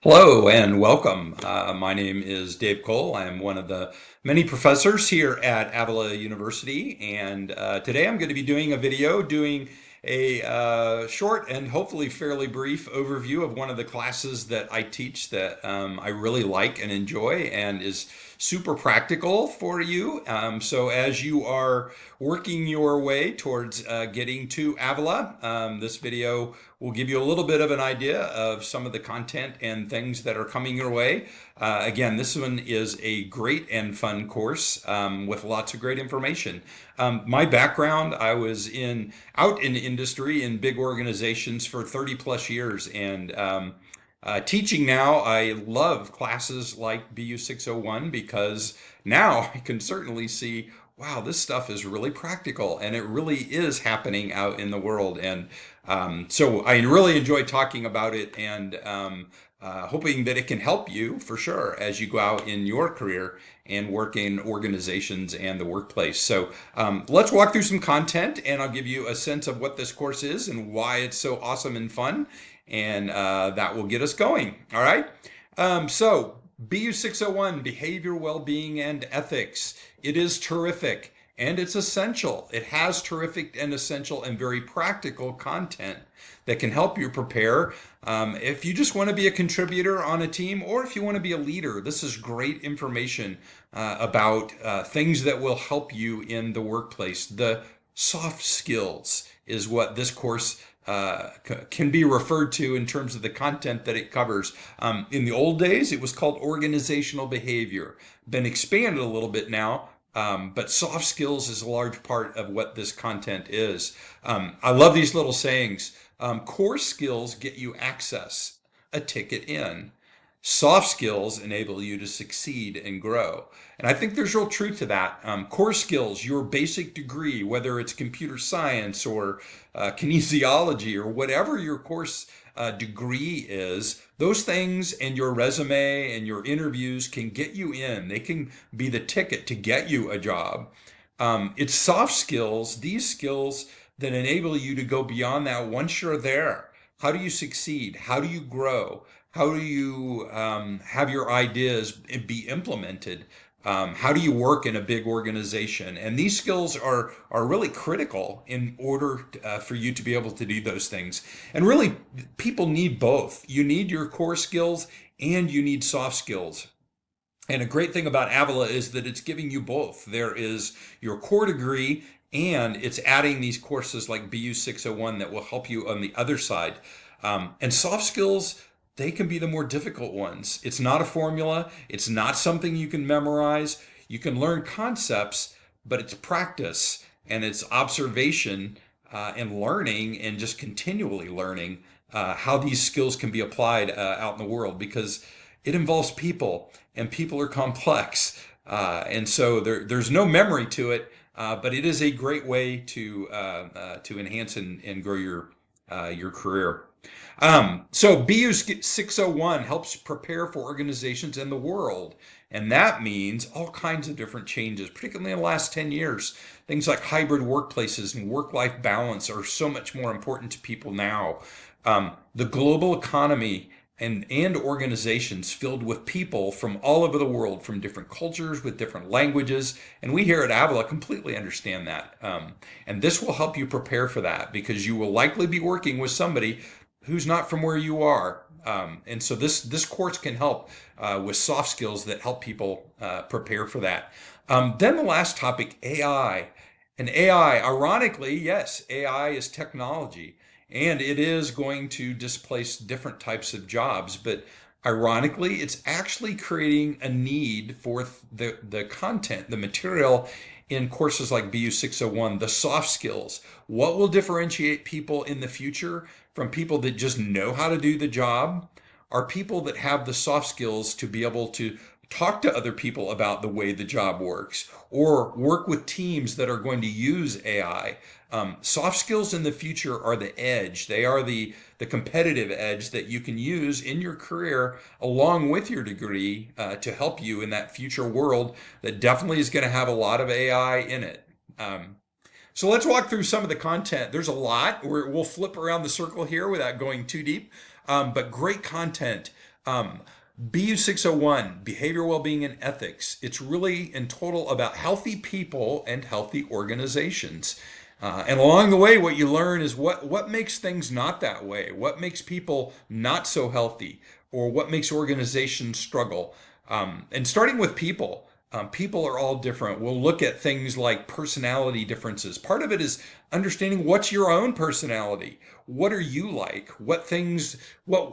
Hello and welcome. My name is Dave Cole. I am one of the many professors here at Avila University, and today I'm going to be doing a video doing a short and hopefully fairly brief overview of one of the classes that I teach that I really like and enjoy and is super practical for you. So as you are working your way towards getting to Avila, this video will give you a little bit of an idea of some of the content and things that are coming your way. Again, this one is a great and fun course with lots of great information. My background, I was out in industry in big organizations for 30 plus years, and teaching now, I love classes like BU 601 because now I can certainly see, wow, this stuff is really practical and it really is happening out in the world. And so I really enjoy talking about it and hoping that it can help you for sure as you go out in your career and work in organizations and the workplace. So let's walk through some content and I'll give you a sense of what this course is and why it's so awesome and fun. And that will get us going. All right. So BU 601, Behavior, Well-Being, and Ethics. It is terrific. And it's essential. It has terrific and essential and very practical content that can help you prepare. If you just want to be a contributor on a team or if you want to be a leader, this is great information about things that will help you in the workplace. The soft skills is what this course can be referred to in terms of the content that it covers. In the old days, it was called organizational behavior. Been expanded a little bit now, but soft skills is a large part of what this content is. I love these little sayings. Core skills get you access, a ticket in. Soft skills enable you to succeed and grow. And I think there's real truth to that. Core skills, your basic degree, whether it's computer science or kinesiology or whatever your course degree is, those things and your resume and your interviews can get you in. They can be the ticket to get you a job. It's soft skills, these skills that enable you to go beyond that once you're there. How do you succeed? How do you grow? How do you have your ideas be implemented? How do you work in a big organization? And these skills are really critical in order for you to be able to do those things. And really, people need both. You need your core skills and you need soft skills. And a great thing about Avila is that it's giving you both. There is your core degree, and it's adding these courses like BU 601 that will help you on the other side. And soft skills, they can be the more difficult ones. It's not a formula, it's not something you can memorize. You can learn concepts, but it's practice and it's observation and learning and just continually learning how these skills can be applied out in the world because it involves people and people are complex. And so there's no memory to it, but it is a great way to enhance and grow your career. So BU 601 helps prepare for organizations in the world. And that means all kinds of different changes, particularly in the last 10 years. Things like hybrid workplaces and work-life balance are so much more important to people now. The global economy and organizations filled with people from all over the world, from different cultures, with different languages. And we here at Avila completely understand that. And this will help you prepare for that because you will likely be working with somebody who's not from where you are. And so this course can help with soft skills that help people prepare for that. Then the last topic, AI. And AI, ironically, yes, AI is technology and it is going to displace different types of jobs. But ironically, it's actually creating a need for the content, the material in courses like BU 601, the soft skills. What will differentiate people in the future from people that just know how to do the job are people that have the soft skills to be able to talk to other people about the way the job works or work with teams that are going to use AI. Soft skills in the future are the edge. They are the competitive edge that you can use in your career along with your degree to help you in that future world that definitely is going to have a lot of AI in it. So let's walk through some of the content. There's a lot. We'll flip around the circle here without going too deep, but great content. Um, BU 601, Behavior Wellbeing and Ethics. It's really in total about healthy people and healthy organizations. And along the way, what you learn is what makes things not that way, what makes people not so healthy, or what makes organizations struggle. And starting with people, people are all different. We'll look at things like personality differences. Part of it is understanding what's your own personality. What are you like?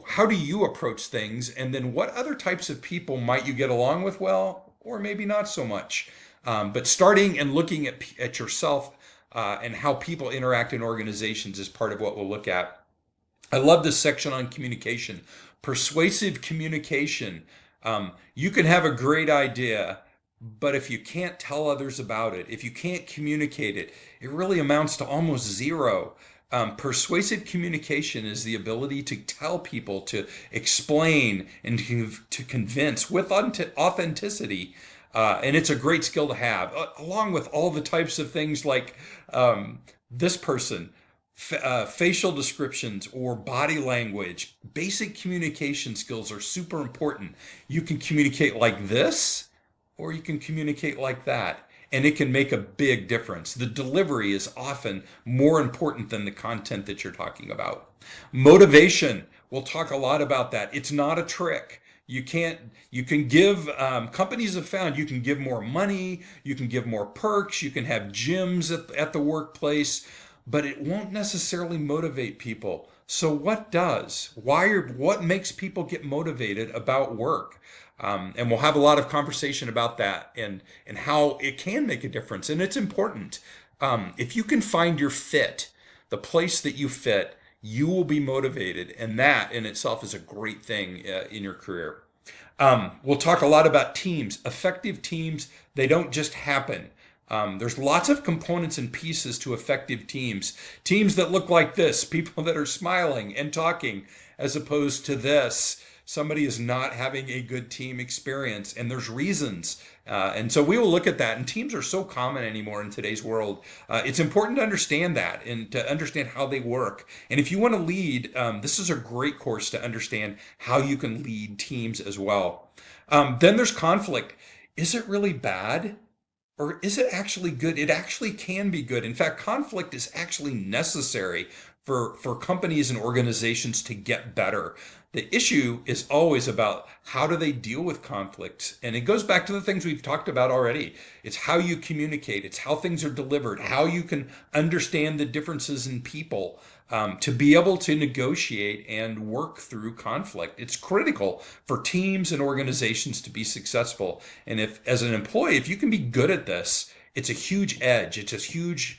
How do you approach things? And then what other types of people might you get along with well, or maybe not so much? But starting and looking at yourself and how people interact in organizations is part of what we'll look at. I love this section on communication. Persuasive communication. You can have a great idea, but if you can't tell others about it, if you can't communicate it, it really amounts to almost zero. Persuasive communication is the ability to tell people, to explain, and to convince with authenticity. And it's a great skill to have, along with all the types of things like this person, facial descriptions or body language. Basic communication skills are super important. You can communicate like this, or you can communicate like that. And it can make a big difference. The delivery is often more important than the content that you're talking about. Motivation, we'll talk a lot about that. It's not a trick. You can give, companies have found you can give more money, you can give more perks, you can have gyms at the workplace, but it won't necessarily motivate people. So what does? What makes people get motivated about work? And we'll have a lot of conversation about that and how it can make a difference. And it's important. If you can find your fit, the place that you fit, you will be motivated. And that in itself is a great thing in your career. We'll talk a lot about teams. Effective teams, they don't just happen. There's lots of components and pieces to effective teams. Teams that look like this, people that are smiling and talking, as opposed to this. Somebody is not having a good team experience, and there's reasons. And so we will look at that. And teams are so common anymore in today's world. It's important to understand that and to understand how they work. And if you want to lead, this is a great course to understand how you can lead teams as well. Then there's conflict. Is it really bad? Or is it actually good? It actually can be good. In fact, conflict is actually necessary for companies and organizations to get better. The issue is always about how do they deal with conflicts. And it goes back to the things we've talked about already. It's how you communicate, it's how things are delivered, how you can understand the differences in people to be able to negotiate and work through conflict. It's critical for teams and organizations to be successful. And if, as an employee, if you can be good at this, it's a huge edge. It's a huge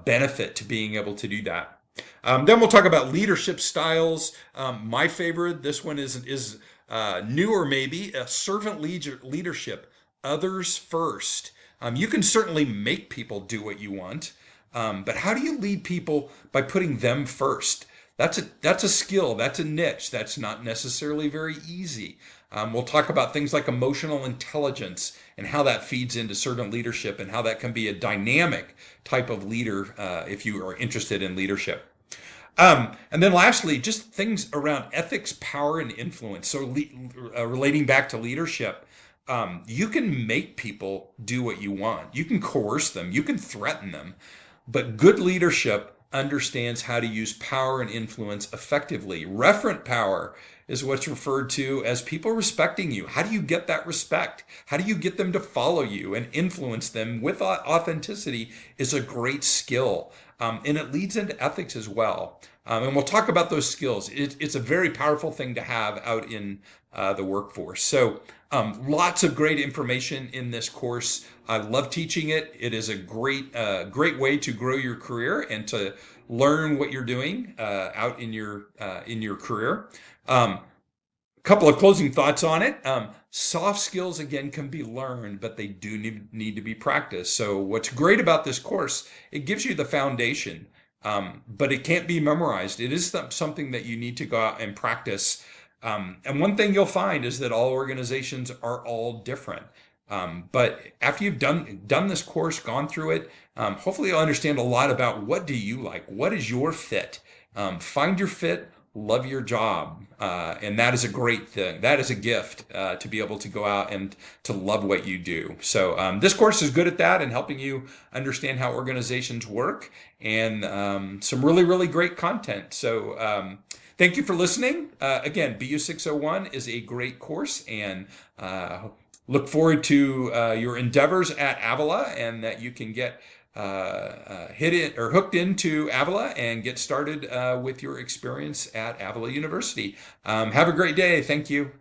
benefit to being able to do that. Then we'll talk about leadership styles. My favorite, this one is newer maybe, servant leadership, others first. You can certainly make people do what you want, but how do you lead people by putting them first? That's a skill, that's a niche, that's not necessarily very easy. We'll talk about things like emotional intelligence and how that feeds into servant leadership and how that can be a dynamic type of leader if you are interested in leadership. And then lastly, just things around ethics, power, and influence. So relating back to leadership, you can make people do what you want. You can coerce them. You can threaten them. But good leadership understands how to use power and influence effectively. Referent power is what's referred to as people respecting you. How do you get that respect? How do you get them to follow you and influence them with authenticity is a great skill. And it leads into ethics as well. And we'll talk about those skills. It's a very powerful thing to have out in the workforce. So lots of great information in this course. I love teaching it. It is a great way to grow your career and to learn what you're doing out in your career. Couple of closing thoughts on it. Soft skills, again, can be learned, but they do need to be practiced. So what's great about this course, it gives you the foundation, but it can't be memorized. It is something that you need to go out and practice. And one thing you'll find is that all organizations are all different. But after you've done this course, gone through it, hopefully you'll understand a lot about what do you like? What is your fit? Find your fit, love your job. And that is a great thing. That is a gift to be able to go out and to love what you do. So this course is good at that and helping you understand how organizations work and some really, really great content. So thank you for listening. Again, BU 601 is a great course and look forward to your endeavors at Avila and that you can get hit it or hooked into Avila and get started with your experience at Avila University. Have a great day. Thank you.